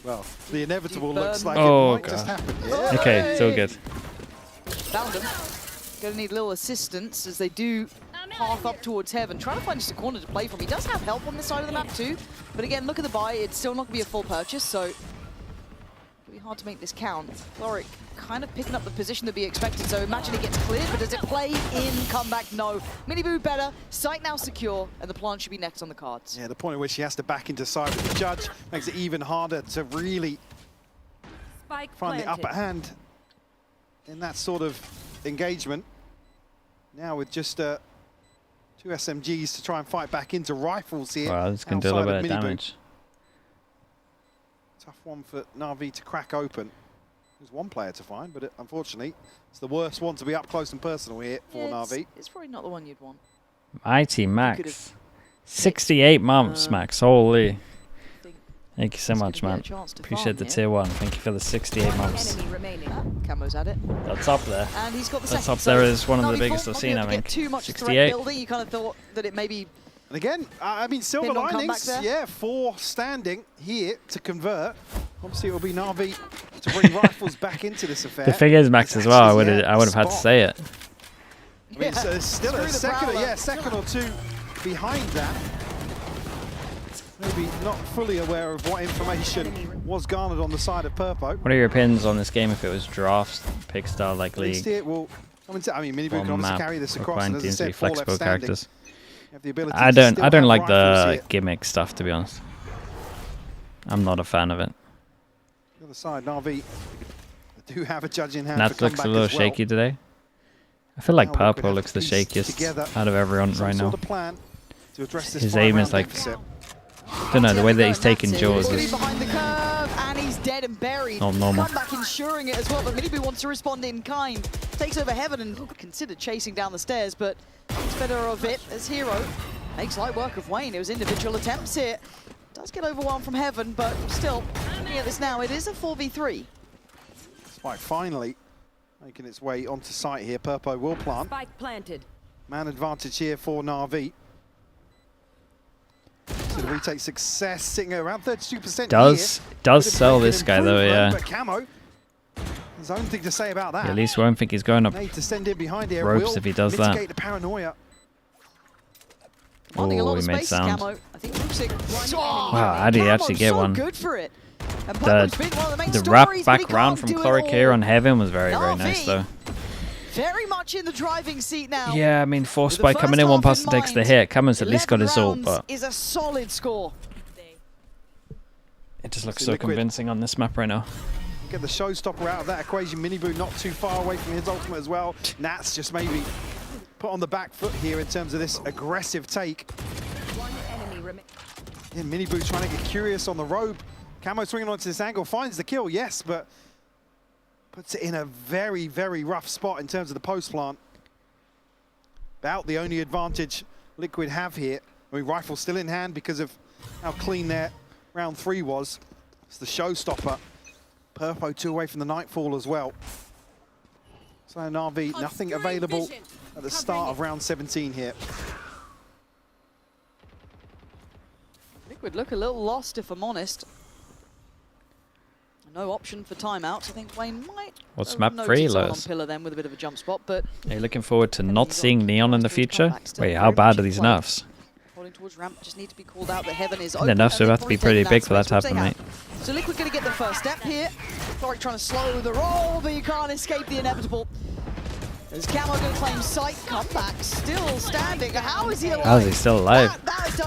Well, the inevitable Deep looks burn. like Oh, it might just God. happen. Yeah. Okay, it's all good. Found him. Gonna need a little assistance as they do path up towards heaven. Trying to find just a corner to play from. He does have help on this side of the map too. But again, look at the buy. It's still not gonna be a full purchase, so it'll be hard to make this count. Cloric kind of picking up the position that we expected. So imagine it gets cleared, but does it play in comeback? No. Miniboo better. Site now secure, and the plant should be next on the cards. Yeah, the point at which he has to back into side with the judge makes it even harder to really Spike find the planted. upper hand in that sort of engagement. Now with just 2 SMGs to try and fight back into rifles here. Wow, this can do a outside little bit of Miniboo. damage. Tough one for NAVI to crack open. There's one player to find, but unfortunately, it's the worst one to be up close and personal here for Yeah, NAVI. it's probably not the one you'd want. Mighty Max. could've- 68 months, Max. Holy. think Thank you so he's much, gonna man. get a chance to Appreciate farm the here. tier 1. Thank you for the 68 months. Enemy remaining. Camo's at it. That's up there. And he's got the That's second. up there as one of the Navi biggest thought I've not seen, able I to get think. too much 68. threat building. You kind of thought that it maybe And again, I mean, silver Didn't come back linings, there. yeah, 4 standing here to convert. Obviously, it will be NAVI to bring rifles back into this affair. The thing is, Max, It's as well, I would actually, have had to spot. say it. I mean, so there's still Screw a the second, Prowler. second or two behind that. Maybe not fully aware of what information was garnered on the side of Purpo. What are your opinions on this game if it was drafts, pick style like At least League? it will come into, I mean, Miniboo One can obviously map carry this across, and requiring as I teams to be said, 4 left flexible standing. characters. You have the ability I to don't still have like rifles the here. gimmick stuff, to be honest. I'm not a fan of it. The other side, NAVI do have a judge in hand Nats for looks a comeback little as well. shaky today. I feel like Now Liquid Purple have looks to the piece shakiest together out of everyone some right now. sort of plan to address this His aim 5-round is like, deficit. don't know, the way that he's taking That's it. Jaws He's gonna be is behind the curve, and he's dead and buried. not normal. Comeback ensuring it as well, but Miniboo wants to respond in kind. Takes over Heaven and considered chasing down the stairs, but it's better of it as Hero makes light work of Wayne. It was individual attempts here. Does get overwhelmed from Heaven, but still, looking at this now, it is a 4v3. Spike finally making its way onto site here. Purpo will plant. Spike planted. Man advantage here for NAVI. So the retake success sitting at around 32% Does here. sell this guy though, yeah. But Camo, his own thing to say about that. At least won't think he's going up Need to send in behind here. ropes will if he does that. mitigate the paranoia. Commanding a Oh, lot he of made space, sound. Camo. I think Luxic. Wow, how did he actually get so one? good for it. And Popo's been one of the main The wrap stories, but he back round can't from do it Chloric here all. on Heaven was very, very nice, NAVI though. very much in the driving seat now. Yeah, I mean, Force With the by first coming in, one half person in takes the mind, hit. Cameron's at least got 11 his ult, rounds but is a solid score. it just looks See so Liquid. convincing on this map right now. Get the showstopper out of that equation. Miniboo not too far away from his ultimate as well. Nats just maybe put on the back foot here in terms of this aggressive take. One enemy remaining. Yeah, Miniboo trying to get curious on the rope. Camo swinging onto this angle, finds the kill, yes, but puts it in a very, very rough spot in terms of the post plant. About the only advantage Liquid have here. I mean, rifle still in hand because of how clean their round 3 was. It's the showstopper. Purpo 2 away from the Nightfall as well. So NAVI, nothing available at the start of round 17 here. Liquid look a little lost, if I'm honest. No option for timeouts. I think Wayne might. What's have map noted 3, someone on Lewis? pillar then with a bit of a jump spot, but Are you looking forward to not he's seeing on Neon in the towards future? comeback still. Wait, how Very bad much are in these play. nerfs? holding towards ramp just need to be called out. The Heaven is The open. nerfs and have they've to be probably pretty taken big for that to space, which happen, they mate. have. So Liquid going to get the first step here. Chloric trying to slow the roll, but you can't escape the inevitable. As Camo going to claim sight, comeback still standing. How is he alive? How is he still alive?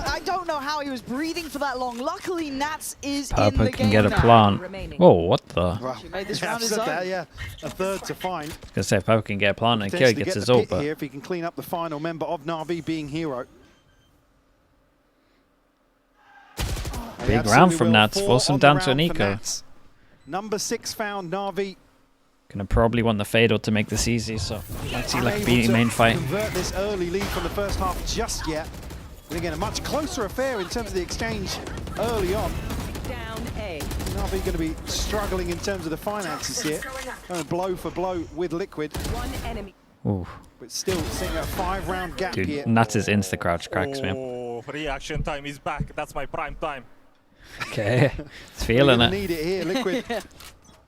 I don't know how he was breathing for that long. Luckily, Nats is in Purple the can game get a now. plant. Whoa, what the? Well, She made this yeah, round I've his said own. that, yeah. A third to find. I was gonna say Purple can get a plant and kill, he Potentially gets get his the ult, pit but here if he can clean up the final member of NAVI being hero. big round from Nats, force him down to an eco. Number 6 found NAVI. Gonna probably want the Fatal to make this easy, so let's see like Unable beating to main fight. convert this early lead from the first half just yet. And again, a much closer affair in terms of the exchange early on. Down A. NAVI going to be struggling in terms of the finances here. Going blow for blow with Liquid, One enemy. Ooh, but still seeing a 5-round gap dude, here. Nats' insta crouch cracks me up. Oh, reaction time is back. That's my prime time. Okay, it's feeling We're it. gonna need it here. Liquid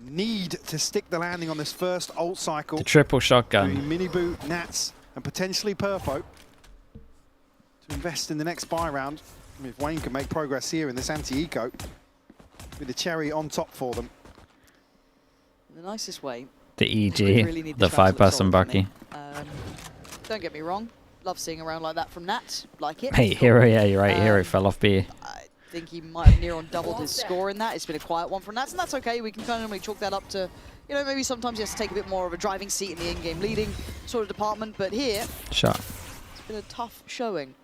need to stick the landing on this first ult cycle. The triple shotgun. Miniboo, Nats, and potentially Purpo to invest in the next buy round. I mean, if Wayne can make progress here in this anti-eco, with the cherry on top for them. In the nicest way. The We EG, really need the this round to look 5-person solid for me. Bucky. Don't get me wrong. Love seeing a round like that from Nats. Like it. Hey, Hero, yeah, you're right, Hero fell off B. I think he might have near on doubled his score in that. It's been a quiet one from Nats, and that's okay. We can kind of normally chalk that up to, you know, maybe sometimes he has to take a bit more of a driving seat in the in-game leading sort of department. But here, Shot. it's been a tough showing.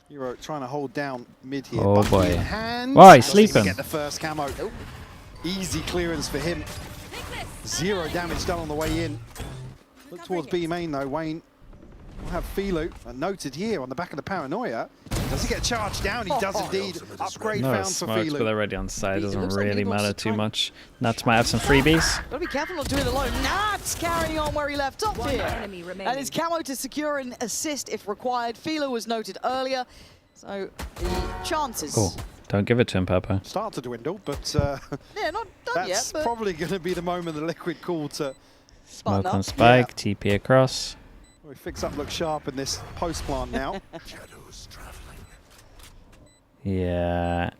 Hero trying to hold down mid here. Oh, Bucky boy. in hand. Whoa, he's Doesn't even sleeping. Get the first camo. Nope. Easy clearance for him. 0 damage done on the way in. Look towards B main though. Wayne will have Filu noted here on the back of the paranoia. Does he get charged down? He does indeed. Upgrade No found for smokes, but Filu. they're already on side. It Doesn't looks like really he wants matter to too try- much. Nats might have some freebies. Gotta be careful not doing it alone. Nats carrying on where he left off One here. enemy remaining. And his camo to secure an assist if required. Fila was noted earlier. So the chances. Oh, don't give it to him, Purple. Start to dwindle, but Yeah, not done that's yet, but probably going to be the moment the Liquid call to Smoke up. on Spike, TP across. we fix up, look sharp in this post plant now. Shadows traveling. Yeah,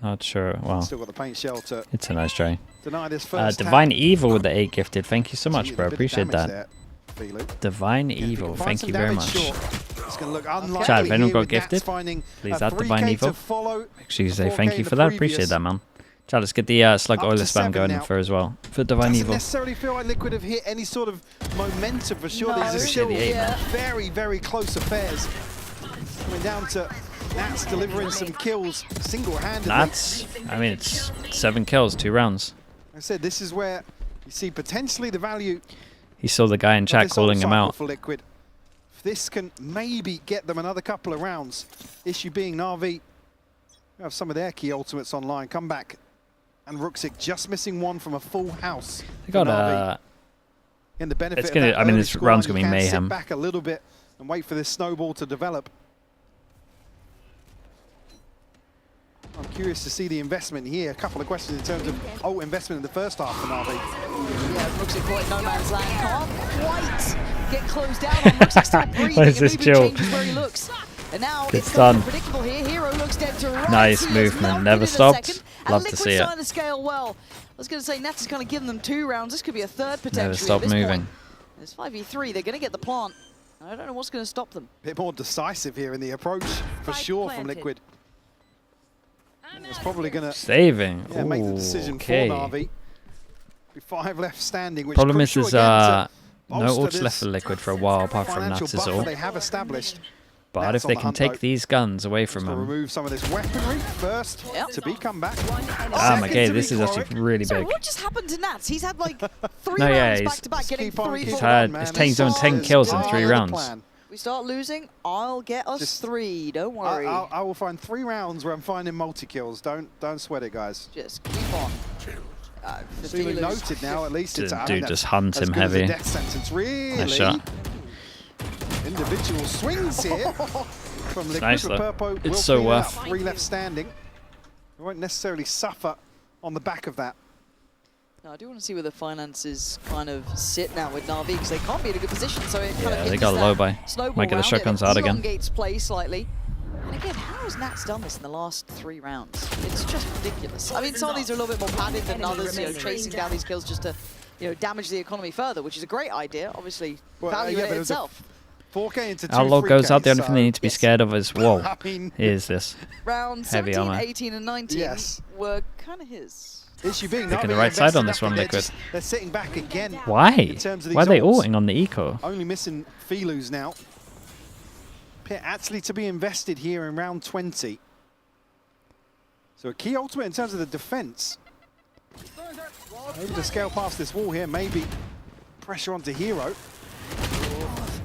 not sure. Well, Still got the paint shell to it's a nice try. deny this first. Divine Evil with the 8 gifted. Thank you so much, See, a bro. bit of Appreciate damage that. there, Filu. Divine If he Evil. can find Thank some you very damage, much. sure. It's going to look unlikely. Chat, if anyone here got with Nats gifted, finding please a add Divine 3K Evil. to follow. Make sure you say 4K thank in you the for that. previous. Appreciate that, man. Chat, let's get the Slug Up Oiler to spam 7 going now. for as well. For Divine Doesn't Evil. necessarily feel like Liquid have hit any sort of momentum for sure. No, These are still yeah. very, very close affairs. Coming down to Nats delivering some kills single-handedly. Nats, I mean, it's 7 kills, 2 rounds. I said this is where you see potentially the value He saw the guy in of chat this calling ult him cycle out. for Liquid. If this can maybe get them another couple of rounds, issue being NAVI have some of their key ultimates online. Come back, and Ruxic just missing one from a full house. They got for NAVI. a. In the benefit It's of gonna- that I mean, early this score, round's you gonna be can sit mayhem. back a little bit and wait for this snowball to develop. I'm curious to see the investment here. A couple of questions in terms of investment in the first half for NAVI. yeah, Ruxic caught in no man's land. Can't quite get closed down on Ruxic still breathing. What is and this maybe chill? changes where he looks. And now Good it's stun. unpredictable here. Hero looks extend to right. Nice He is movement, locked never in a stopped. second, and Love to Liquid see it. starting to scale well. I was going to say, Nats is kind of giving them 2 rounds. This could be a third potentially. Never stop at this moving. point. It's 5v3. They're going to get the plant. I don't know what's going to stop them. A bit more decisive here in the approach, for sure, from Liquid. It's probably going to Saving. make the Ooh, decision okay. for NAVI. Be 5 left standing, which Problem is, crucial is again to no bolster ults this left for Liquid for a while, apart from financial NATUS buffer ult. they have established. But Nats if on they the can hunt, take though. these guns away from To him. remove some of this weaponry first to be come back. Okay, this is actually really So big. what just happened to Nats? He's had like 3 No, yeah, rounds he's- back to back, getting Keep on 3 keeping full He's had- on, man. he's taken his own This 10 is kills in part 3 of the rounds. plan. We start losing, I'll get us Just- 3, don't worry. I will find 3 rounds where I'm finding multi-kills. Don't sweat it, guys. Just keep on. The Duly dealers. noted now, at least it's Dude, just hunt him as good as a heavy. death sentence, really. Nice shot. Individual swings here from Liquid. nice, though. Purpo It's will so clean worth. out 3 left standing. We won't necessarily suffer on the back of that. No, I do want to see where the finances kind of sit now with NAVI, because they can't be in a good position, so it kind Yeah, of they hinders got that low by. snowball Might get the round. shotguns It out again. elongates play slightly. And again, how has Nats done this in the last 3 rounds? It's just ridiculous. I mean, some of these are a little bit more padded than Enemy others, you know, remaining. chasing down these kills just to, you know, damage the economy further, which is a great idea, obviously, Well, value yeah, in but it it was a itself. 4K into 2 Outlaw 3K, goes out, the only thing they so- need to be Yes. scared of is, whoa, I mean, here's this. Round Heavy 17, armor. 18, and 19 Yes. were kind of his. issue being Picking NAVI the right side on invested this one, up, and Liquid. they're sitting back again. Why? In terms of Why are these they ults. ulting on the eco? Only missing Filus now. Pit actually to be invested here in round 20. So a key ultimate in terms of the defense. Able to scale past this wall here, maybe pressure onto Hero.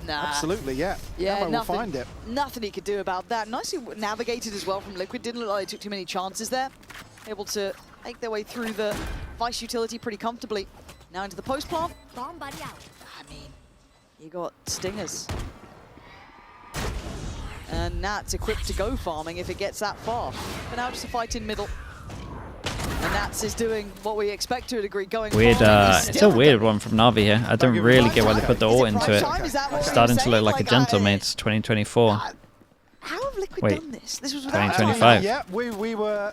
Nah. Absolutely, yeah. Yeah, Camo will nothing, find it. nothing he could do about that. Nicely navigated as well from Liquid. Didn't look like they took too many chances there. Able to make their way through the Vice utility pretty comfortably. Now into the post plant. I mean, you got Stingers. And Nats equipped to go farming if it gets that far. But now just a fight in middle. And Nats is doing what we expect to a degree, going Weird, farming. He's it's a still- weird one from NAVI here. I don't give it really prime get why they time. put the Is ult it into prime it. time? Is that what It's we're starting to saying? look like a Like, gentlemates 2024. How have Liquid Wait. done this? This was without 2025. Yeah, we were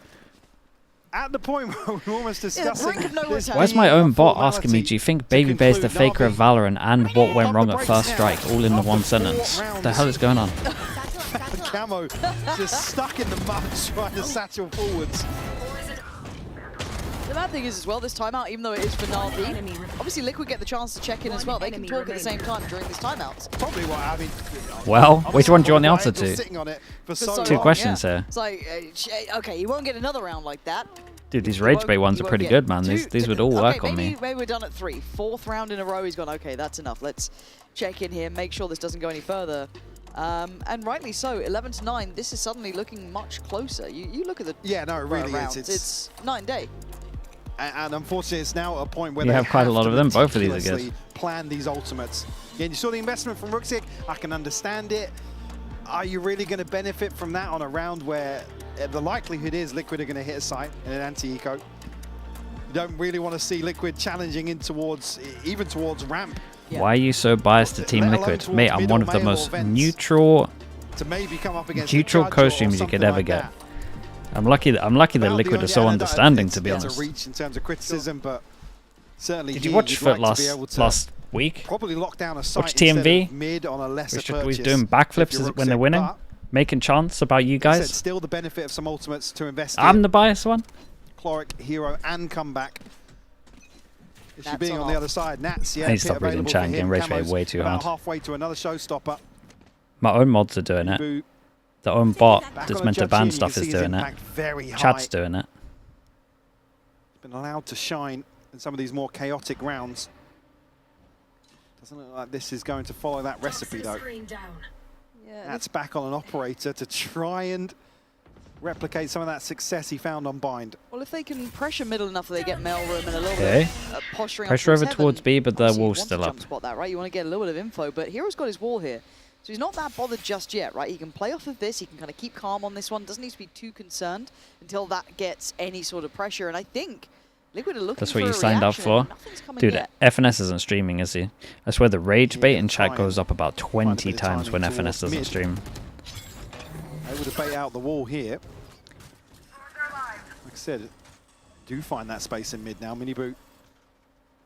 at the point where we were almost discussing brink of no this return. Why's my being a own bot asking me, formality do you think to Baby Bear's the conclude faker of NAVI. Valorant and what went Pump wrong the at brakes first now. strike, all in the After one 4 sentence? What the rounds. hell is going on? Camo just stuck in the mud trying to satchel forwards. The bad thing is as well, this timeout, even though it is for NAVI, obviously Liquid get the chance to check in as well. They can talk at the same time during these timeouts. Probably what I mean. Well, which one do you want the Why answer Angel's to? sitting on it for For so so Two long. questions yeah. here. It's like, okay, you won't get another round like that. Dude, these You rage won't- bait ones you are won't pretty get good, man. two- These would all work okay, on me. maybe we're done at 3. 4th round in a row, he's gone, okay, that's enough. Let's check in here, make sure this doesn't go any further. And rightly so, 11 to 9, this is suddenly looking much closer. You look at the Yeah, no, it really rounds, is. it's night and day. And unfortunately, it's now at a point where You they have quite a lot to of them. Both of these are good. meticulously plan these ultimates. Yeah, and you saw the investment from Ruxic. I can understand it. Are you really going to benefit from that on a round where the likelihood is Liquid are going to hit a site in an anti-eco? You don't really want to see Liquid challenging in towards, even towards ramp, Yeah. Why are you so biased to Team Let alone Liquid? towards Mate, I'm middle, one of the main, or most vents. neutral to maybe come up against Neutral a judge co-streams or you could something ever like get. that. I'm lucky that Well, Liquid the are so only- understanding, it's- to be it's honest. a reach in terms of criticism, but certainly Did you here watch you'd Foot like to be able to last week? probably lock down a site Watch instead TMV? of mid on a lesser Who's purchase. doing if backflips you're when they're Ruxic, winning? but Making chants about you said guys? still the benefit of some ultimates to invest I'm in. the biased one? Chloric, Hero, and comeback. Issue Nats being on on the off. other side. Nats, yeah, I need to pit stop reading available chat for and him. getting rage bait Camo's way too about hard. halfway to another showstopper. My own mods are doing it. Boo. The own bot Back that's on meant the to ban judge here, stuff you is can see his doing it. impact very high. Chat's doing it. Been allowed to shine in some of these more chaotic rounds. Doesn't look like this is going to follow that recipe though. Yeah, That's back on an operator to try and replicate some of that success he found on Bind. well, if they can pressure middle enough that they get mail room and a little Okay. bit of posturing up Pressure over heaven, towards B, but the obviously you wall's want still to up. jump spot that, right? You want to get a little bit of info, but Hero's got his wall here. So he's not that bothered just yet, right? He can play off of this, he can kind of keep calm on this one, doesn't need to be too concerned until that gets any sort of pressure, and I think Liquid are looking That's for what you a signed up reaction, for? and nothing's coming Dude, yet. FNS isn't streaming, is he? I swear the rage bait in chat fine. goes up about Find a 20 bit of times when timing FNS towards doesn't mid. stream. Able to bait out the wall here. Like I said, do find that space in mid now. Miniboot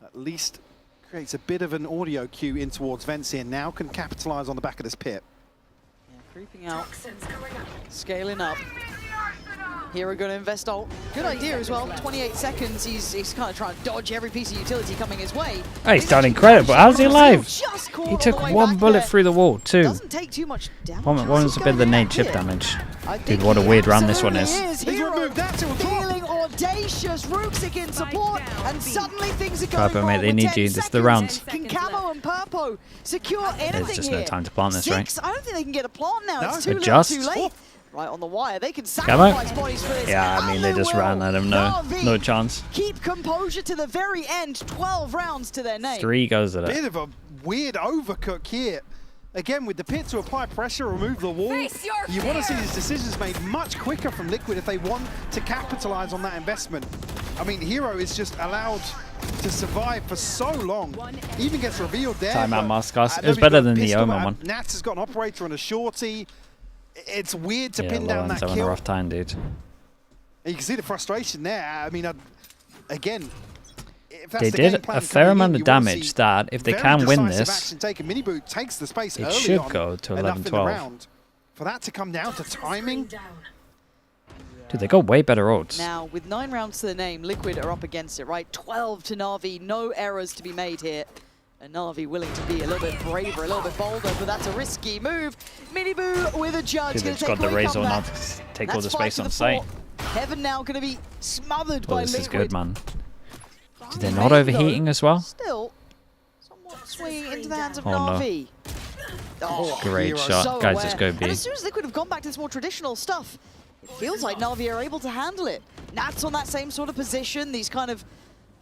at least creates a bit of an audio cue in towards VINCERE. Now can capitalize on the back of this pit. Yeah, creeping out, scaling up. Hero going to invest ult. Good idea as well. 28 seconds. He's kind of trying to dodge every piece of utility coming his way. Oh, he's done incredible. How's he alive? Just caught He on took the way one back bullet there. through the wall, too. Doesn't take too much damage. One was a bit of the nade chip damage. Dude, what a weird round this one is. Hero feeling audacious. Rooksik in support, and suddenly things are going Purple, wrong mate, they with need 10 you. This is the seconds. round. Can Camo and Purpo secure anything There's just here? no time to plant this, right? 6, I don't think they can get a plant now. No. It's too Adjust. little, too late. Right on the wire, they can Camo? sacrifice bodies for this. Yeah, I mean, they just ran at him. No NAVI chance. keep composure to the very end. 12 rounds to their name. 3 goes at it. Bit of a weird overcook here. Again, with the pit to apply pressure, remove the wall. You want to see these decisions made much quicker from Liquid if they want to capitalize on that investment. I mean, Hero is just allowed to survive for so long. Even gets revealed there. Timeout, Mascos. It was Nobody's better got than the pistol, Omen but one. Nats has got an operator and a shorty. It's weird to Yeah, pin down Lauren's that having a kill. rough time, dude. You can see the frustration there. I mean, again, if that's They the game did plan a fair coming amount in, of you wanna damage see that if they very can win decisive this, action taken. Miniboot takes the space it early should on go to enough in the 11-12. round. For that to come down to timing, Dude, they got way better odds. Now, with 9 rounds to the name, Liquid are up against it, right? 12 to Na'Vi, no errors to be made here. And Na'Vi willing to be a little bit braver, a little bit bolder, but that's a risky move. Miniboo with a judge. Dude, Gonna they've take got the a quick Razor now comeback. to take all That's the 5 space to on the site. 4. Heaven now going to be smothered Oh, by this Liquid. is good, man. Did they Ryan not May, overheating though, as well? Still somewhat swinging into the hands of Oh, no. Na'Vi. Oh, Great Hero shot. so Guys, aware. just go And B. as soon as Liquid have gone back to this more traditional stuff, it feels like Na'Vi are able to handle it. Nats on that same sort of position, these kind of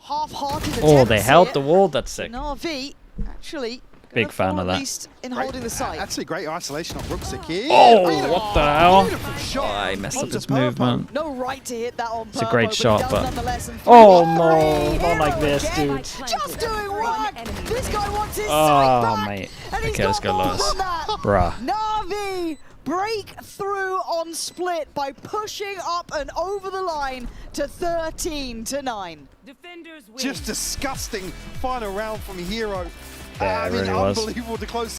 half-hearted attempts Oh, they held here. the wall. That's sick. Na'Vi actually Big gonna fan fall of at that. least in holding the site. actually great isolation on Rooksik here. Oh, Beautiful- what the hell? Beautiful shot. Oh, I messed up onto his Purpo. movement. No right to hit that on It's a great Purpo, shot, he does but- nonetheless, and Oh, 3-3, no, not Hero like this, again. dude. Just doing work. This guy wants his Oh, sight back. mate. And he's Okay, let's got go, more Lewis. than that. Bruh. Na'Vi break through on split by pushing up and over the line to 13 to 9. Defenders win. Just disgusting final round from Hero. Yeah, I it mean, really was. unbelievable to close.